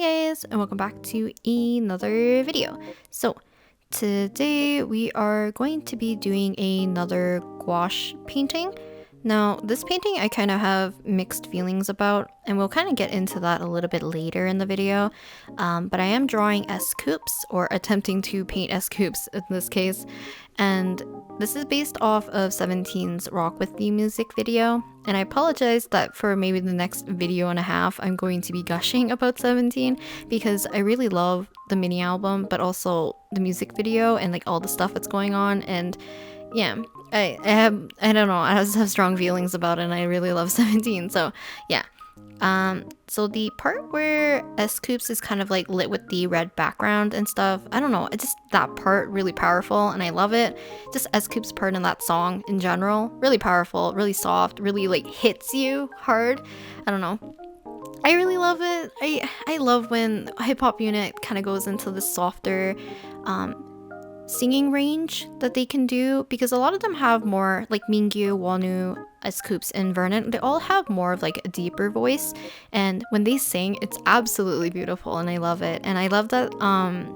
guys, and welcome back to another video. So today we are going to be doing another gouache painting. Now this painting I kind of have mixed feelings about, and we'll kind of get into that a little bit later in the video. But I am drawing S-coups, or attempting to paint S-coups in this case, and this is based off of 17's Rock With You music video. And I apologize that for maybe the next video and a half I'm going to be gushing about 17, because I really love the mini album, but also the music video and like all the stuff that's going on. And yeah, I don't know, I just have strong feelings about it, and I really love 17. So yeah. So the part where S-coups is kind of like lit with the red background and stuff, I don't know, it's just that part really powerful and I love it. Just S-coups part in that song in general, really powerful, really soft, really like hits you hard. I don't know, I really love it. I love when hip hop unit kind of goes into this softer singing range that they can do, because a lot of them have more, like Mingyu, Wonu, S-coups, and Vernon, they all have more of like a deeper voice, and when they sing it's absolutely beautiful and I love it. And I love that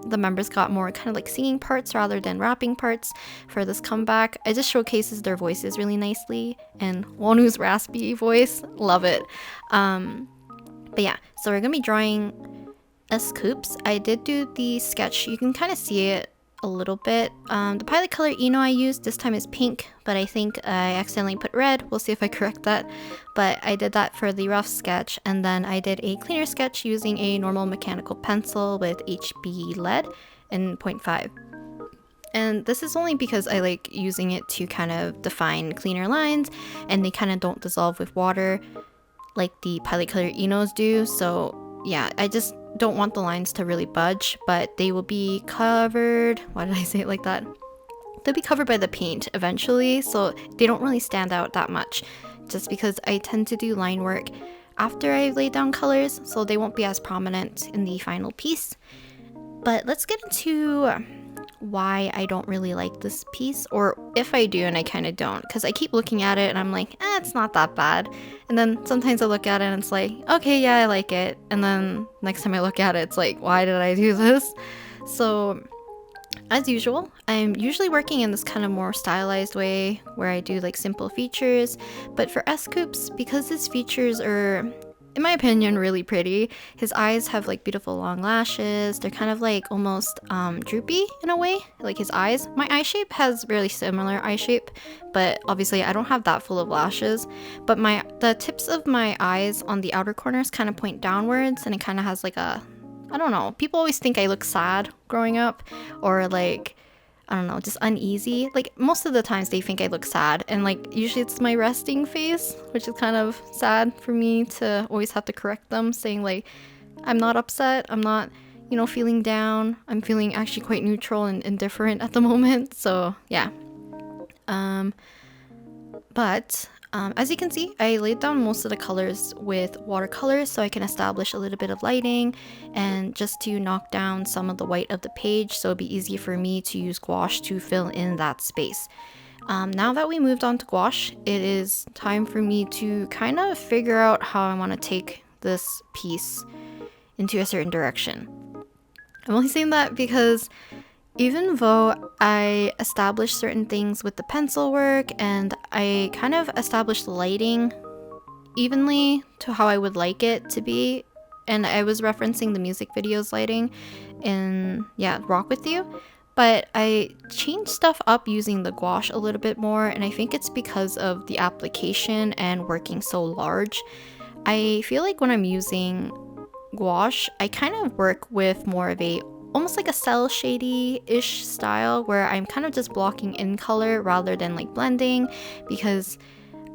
the members got more kind of like singing parts rather than rapping parts for this comeback. It just showcases their voices really nicely, and Wonu's raspy voice, love it. But yeah, so we're gonna be drawing S-coups. I did do the sketch, you can kind of see it a little bit. The pilot color ENO I used this time is pink, but I think I accidentally put red. We'll see if I correct that. But I did that for the rough sketch, and then I did a cleaner sketch using a normal mechanical pencil with HB lead in 0.5. And this is only because I like using it to kind of define cleaner lines, and they kind of don't dissolve with water like the pilot color ENOs do. So yeah, I just don't want the lines to really budge, but they will be covered, why did I say it like that? They'll be covered by the paint eventually, so they don't really stand out that much, just because I tend to do line work after I've laid down colors, so they won't be as prominent in the final piece. But let's get into why I don't really like this piece, or if I do and I kind of don't, because I keep looking at it and I'm like, it's not that bad, and then sometimes I look at it and it's like, okay, yeah, I like it, and then next time I look at it it's like, why did I do this? So as usual, I'm usually working in this kind of more stylized way where I do like simple features, but for S-coups, because his features are, in my opinion, really pretty. His eyes have like beautiful long lashes. They're kind of like almost droopy in a way, like his eyes. My eye shape has really similar eye shape, but obviously I don't have that full of lashes. But the tips of my eyes on the outer corners kind of point downwards, and it kind of has like a, I don't know, people always think I look sad growing up, or like, I don't know, just uneasy. Like most of the times they think I look sad, and like usually it's my resting face, which is kind of sad for me to always have to correct them, saying like, I'm not upset, I'm not, you know, feeling down, I'm feeling actually quite neutral and indifferent at the moment. So yeah. As you can see, I laid down most of the colors with watercolor so I can establish a little bit of lighting and just to knock down some of the white of the page, so it'd be easy for me to use gouache to fill in that space. Now that we moved on to gouache, it is time for me to kind of figure out how I want to take this piece into a certain direction. I'm only saying that because even though I established certain things with the pencil work and I kind of established the lighting evenly to how I would like it to be, and I was referencing the music video's lighting in, yeah, Rock With You, but I changed stuff up using the gouache a little bit more, and I think it's because of the application and working so large. I feel like when I'm using gouache, I kind of work with more of a almost like a cell shady-ish style, where I'm kind of just blocking in color rather than like blending, because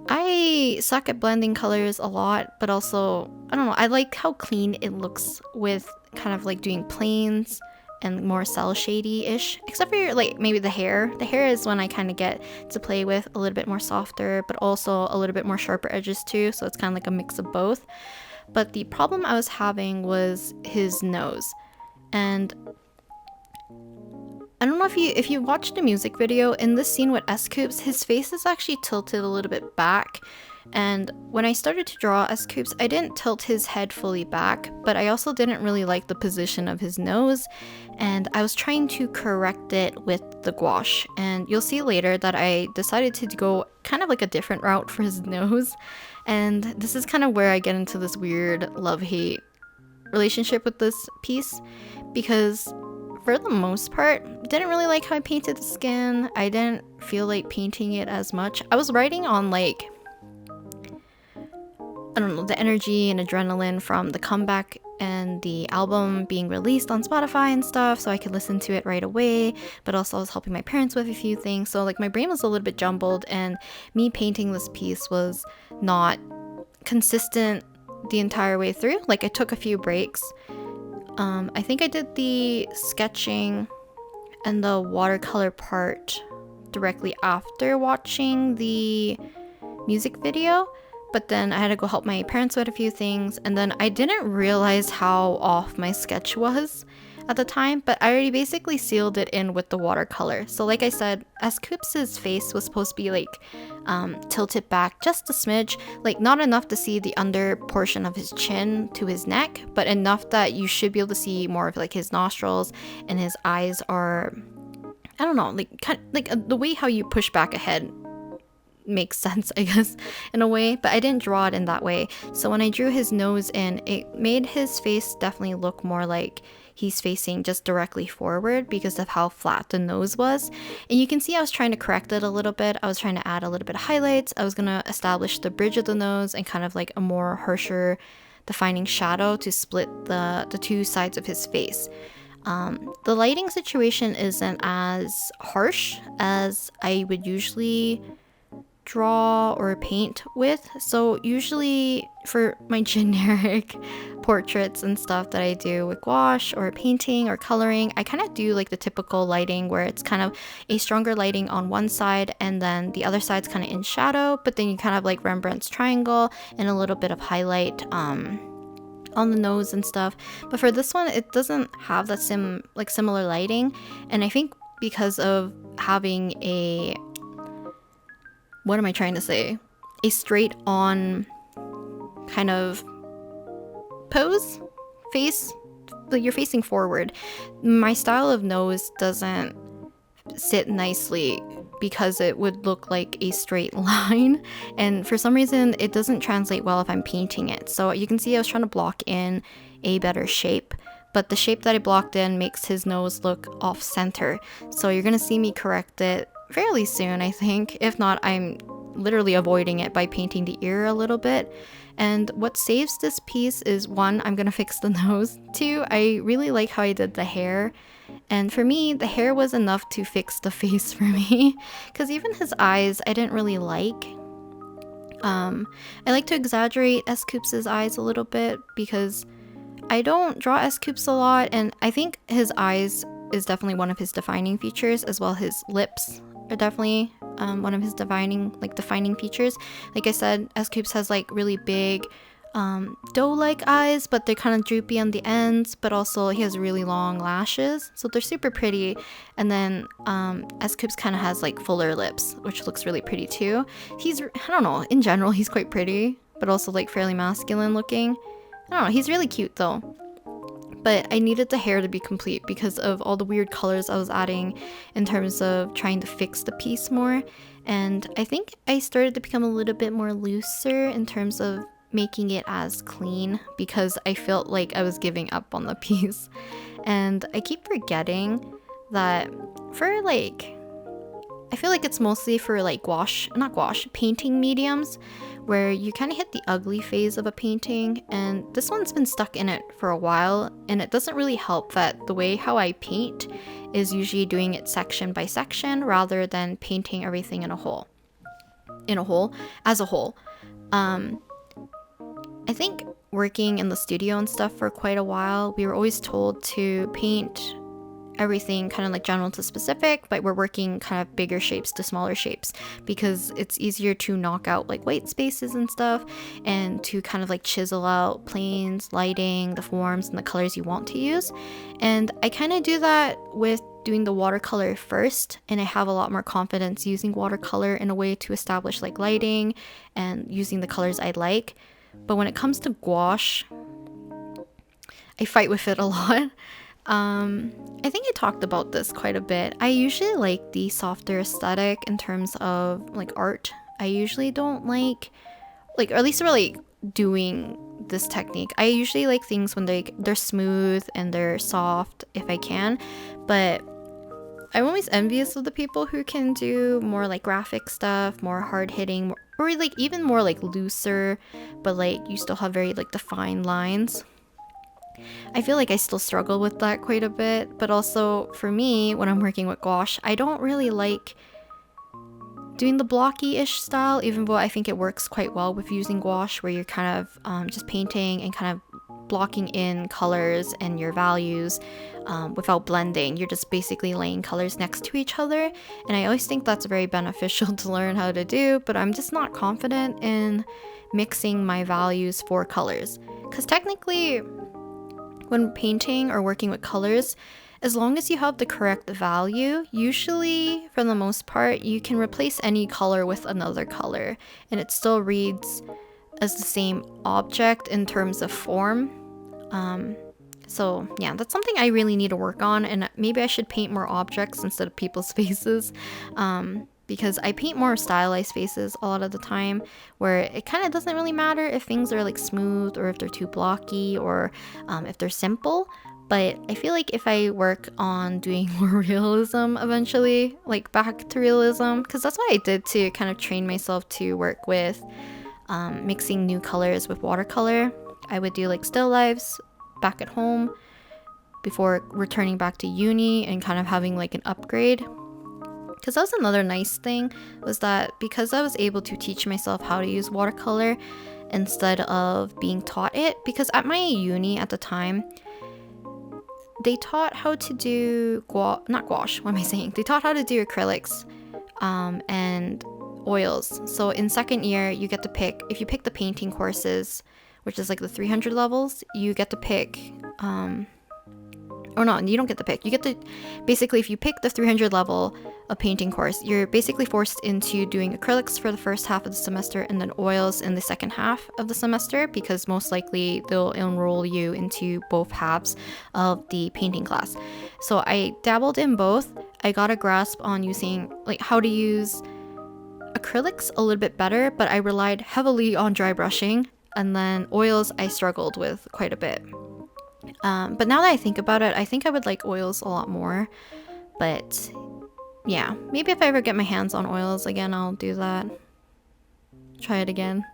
I suck at blending colors a lot, but also, I don't know, I like how clean it looks with kind of like doing planes and more cell shady-ish, except for like maybe the hair. The hair is when I kind of get to play with a little bit more softer, but also a little bit more sharper edges too, so it's kind of like a mix of both. But the problem I was having was his nose. And I don't know if you watched the music video, in this scene with S-coups, his face is actually tilted a little bit back, And when I started to draw Scoops, I didn't tilt his head fully back, but I also didn't really like the position of his nose, and I was trying to correct it with the gouache. And you'll see later that I decided to go kind of like a different route for his nose, and this is kind of where I get into this weird love-hate relationship with this piece, because for the most part, didn't really like how I painted the skin. I didn't feel like painting it as much. I was writing on like, I don't know, the energy and adrenaline from the comeback and the album being released on Spotify and stuff, so I could listen to it right away. But also I was helping my parents with a few things, so like my brain was a little bit jumbled, and me painting this piece was not consistent the entire way through. Like I took a few breaks. I think I did the sketching and the watercolor part directly after watching the music video, but then I had to go help my parents with a few things, and then I didn't realize how off my sketch was at the time, but I already basically sealed it in with the watercolor. So like I said, Scoops's face was supposed to be like tilted back just a smidge, like not enough to see the under portion of his chin to his neck, but enough that you should be able to see more of like his nostrils, and his eyes are, I don't know, like kind of, like the way how you push back a head makes sense, I guess, in a way, but I didn't draw it in that way. So when I drew his nose in, it made his face definitely look more like he's facing just directly forward because of how flat the nose was. And you can see I was trying to correct it a little bit. I was trying to add a little bit of highlights. I was gonna establish the bridge of the nose and kind of like a more harsher defining shadow to split the two sides of his face. The lighting situation isn't as harsh as I would usually draw or paint with. So usually for my generic portraits and stuff that I do with gouache or painting or coloring, I kind of do like the typical lighting where it's kind of a stronger lighting on one side and then the other side's kind of in shadow, but then you kind of like Rembrandt's triangle and a little bit of highlight on the nose and stuff. But for this one, it doesn't have that similar lighting, and I think because of having a, what am I trying to say? A straight on kind of pose, face, like you're facing forward. My style of nose doesn't sit nicely because it would look like a straight line, and for some reason it doesn't translate well if I'm painting it. So you can see I was trying to block in a better shape, but the shape that I blocked in makes his nose look off center. So you're gonna see me correct it fairly soon, I think. If not, I'm literally avoiding it by painting the ear a little bit. And what saves this piece is, one, I'm gonna fix the nose. Two, I really like how I did the hair. And for me, the hair was enough to fix the face for me, because even his eyes I didn't really like. I like to exaggerate Scoops's eyes a little bit because I don't draw Scoops a lot, and I think his eyes is definitely one of his defining features, as well his lips are definitely one of his defining features. Like I said, Scoops has like really big doe-like eyes, but they're kind of droopy on the ends, but also he has really long lashes, so they're super pretty. And then Scoops kind of has like fuller lips, which looks really pretty too. He's, I don't know, in general he's quite pretty, but also like fairly masculine looking. I don't know, he's really cute though. But I needed the hair to be complete because of all the weird colors I was adding in terms of trying to fix the piece more. And I think I started to become a little bit more looser in terms of making it as clean because I felt like I was giving up on the piece. And I keep forgetting that for like, I feel like it's mostly for like painting mediums, where you kind of hit the ugly phase of a painting, and this one's been stuck in it for a while, and it doesn't really help that the way how I paint is usually doing it section by section rather than painting everything as a whole. I think working in the studio and stuff for quite a while, we were always told to paint everything kind of like general to specific, but we're working kind of bigger shapes to smaller shapes because it's easier to knock out like white spaces and stuff, and to kind of like chisel out planes, lighting, the forms and the colors you want to use. And I kind of do that with doing the watercolor first, and I have a lot more confidence using watercolor in a way to establish like lighting and using the colors I like. But when it comes to gouache, I fight with it a lot. I think I talked about this quite a bit. I usually like the softer aesthetic in terms of like art. I usually don't like, or at least really doing this technique. I usually like things when they're smooth and they're soft if I can, but I'm always envious of the people who can do more like graphic stuff, more hard hitting, or like even more like looser, but like you still have very like defined lines. I feel like I still struggle with that quite a bit, but also for me, when I'm working with gouache, I don't really like doing the blocky-ish style, even though I think it works quite well with using gouache, where you're kind of just painting and kind of blocking in colors and your values without blending. You're just basically laying colors next to each other, and I always think that's very beneficial to learn how to do, but I'm just not confident in mixing my values for colors. Because technically, when painting or working with colors, as long as you have the correct value, usually for the most part, you can replace any color with another color and it still reads as the same object in terms of form. So yeah, that's something I really need to work on, and maybe I should paint more objects instead of people's faces. Because I paint more stylized faces a lot of the time, where it kind of doesn't really matter if things are like smooth or if they're too blocky or if they're simple. But I feel like if I work on doing more realism eventually, like back to realism, because that's what I did to kind of train myself to work with mixing new colors with watercolor. I would do like still lifes back at home before returning back to uni and kind of having like an upgrade. Because that was another nice thing, was that because I was able to teach myself how to use watercolor instead of being taught it, because at my uni at the time, they taught how to do not gouache, what am I saying? They taught how to do acrylics and oils. So in second year, you get to pick, if you pick the painting courses, which is like the 300 levels, you get to pick, or no, you don't get to pick. You get to, basically, if you pick the 300 level of painting course, you're basically forced into doing acrylics for the first half of the semester and then oils in the second half of the semester, because most likely they'll enroll you into both halves of the painting class. So I dabbled in both. I got a grasp on using, like, how to use acrylics a little bit better, but I relied heavily on dry brushing, and then oils I struggled with quite a bit. But now that I think about it, I think I would like oils a lot more. But yeah, maybe if I ever get my hands on oils again, I'll do that. Try it again.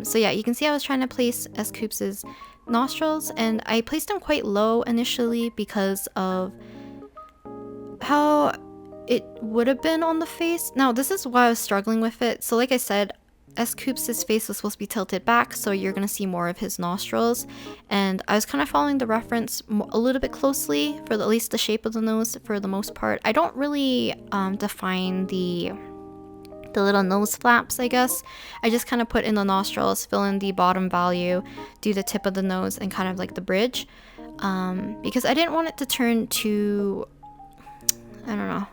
So yeah, you can see I was trying to place Scoops's nostrils, and I placed them quite low initially because of how it would have been on the face. Now, this is why I was struggling with it. So like I said, Scoops's face was supposed to be tilted back, so you're gonna see more of his nostrils, and I was kind of following the reference a little bit closely for at least the shape of the nose for the most part. I don't really define the little nose flaps, I guess. I just kind of put in the nostrils, fill in the bottom value, do the tip of the nose, and kind of like the bridge, because I didn't want it to turn too, I don't know,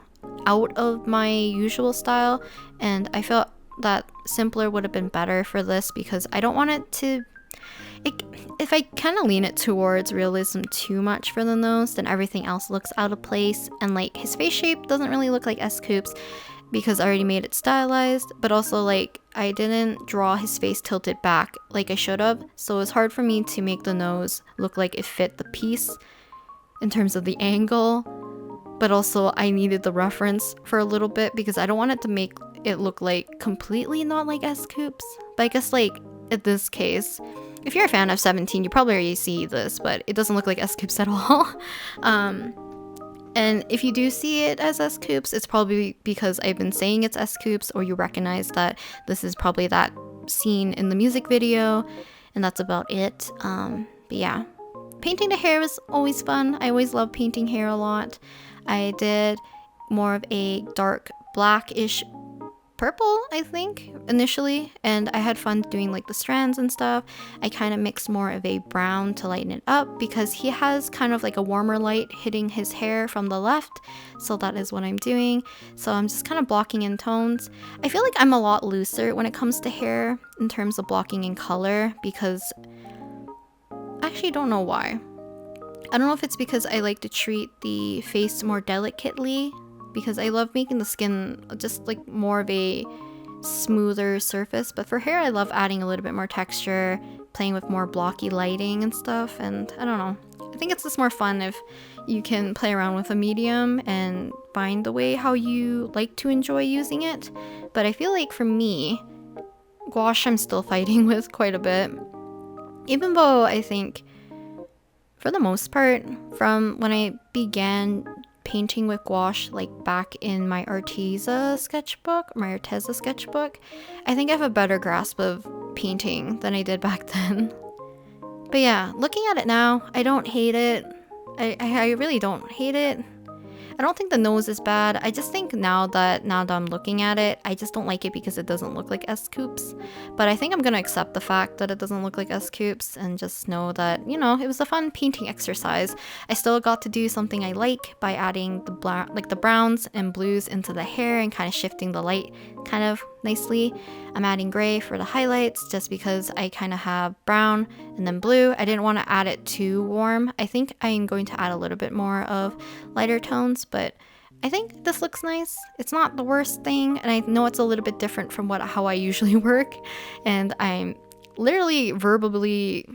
out of my usual style, and I felt that simpler would have been better for this, because I don't want it to, if I kind of lean it towards realism too much for the nose, then everything else looks out of place, and like his face shape doesn't really look like Scoops because I already made it stylized, but also like I didn't draw his face tilted back like I should have, so it was hard for me to make the nose look like it fit the piece in terms of the angle. But also I needed the reference for a little bit because I don't want it to make it look like completely not like Scoops. But I guess like in this case, if you're a fan of 17, you probably already see this, but it doesn't look like Scoops at all. And if you do see it as Scoops, it's probably because I've been saying it's Scoops, or you recognize that this is probably that scene in the music video, and that's about it. But yeah, painting the hair is always fun. I always love painting hair a lot. I did more of a dark blackish purple, I think, initially, and I had fun doing like the strands and stuff. I kind of mixed more of a brown to lighten it up because he has kind of like a warmer light hitting his hair from the left, so that is what I'm doing. So I'm just kind of blocking in tones. I feel like I'm a lot looser when it comes to hair in terms of blocking in color because I actually don't know why. I don't know if it's because I like to treat the face more delicately, because I love making the skin just like more of a smoother surface, but for hair I love adding a little bit more texture, playing with more blocky lighting and stuff, and I don't know. I think it's just more fun if you can play around with a medium and find the way how you like to enjoy using it. But I feel like for me, gouache I'm still fighting with quite a bit, even though I think for the most part, from when I began painting with gouache, like back in my Arteza sketchbook, I think I have a better grasp of painting than I did back then. But yeah, looking at it now, I don't hate it. I really don't hate it. I don't think the nose is bad. I just think now that I'm looking at it, I just don't like it because it doesn't look like S-Coups. But I think I'm gonna accept the fact that it doesn't look like S-Coups and just know that, you know, it was a fun painting exercise. I still got to do something I like by adding the browns and blues into the hair and kind of shifting the light kind of nicely. I'm adding gray for the highlights just because I kind of have brown and then blue. I didn't want to add it too warm. I think I'm going to add a little bit more of lighter tones, but I think this looks nice. It's not the worst thing, and I know it's a little bit different from how I usually work, and I'm literally verbally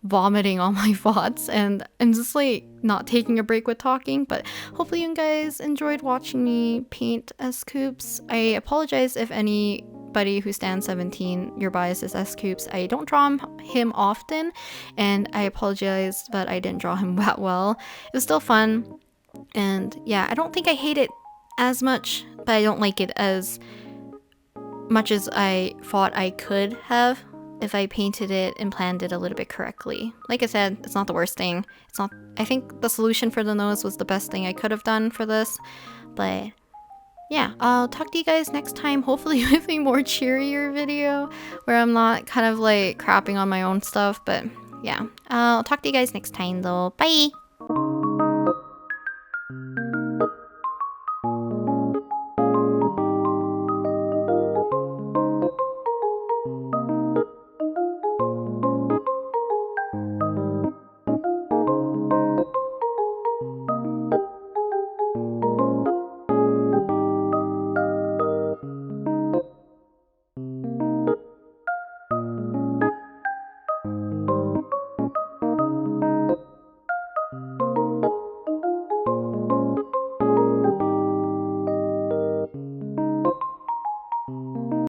vomiting all my thoughts, and I'm just like not taking a break with talking. But hopefully you guys enjoyed watching me paint S-Coups. I apologize if anybody who stands 17 your bias is S-Coups. I don't draw him often, and I apologize that I didn't draw him that well. It was still fun, and yeah, I don't think I hate it as much, but I don't like it as much as I thought I could have if I painted it and planned it a little bit correctly. Like I said, it's not the worst thing. I think the solution for the nose was the best thing I could have done for this. But yeah, I'll talk to you guys next time, hopefully with a more cheerier video where I'm not kind of like crapping on my own stuff. But yeah, I'll talk to you guys next time though. Bye!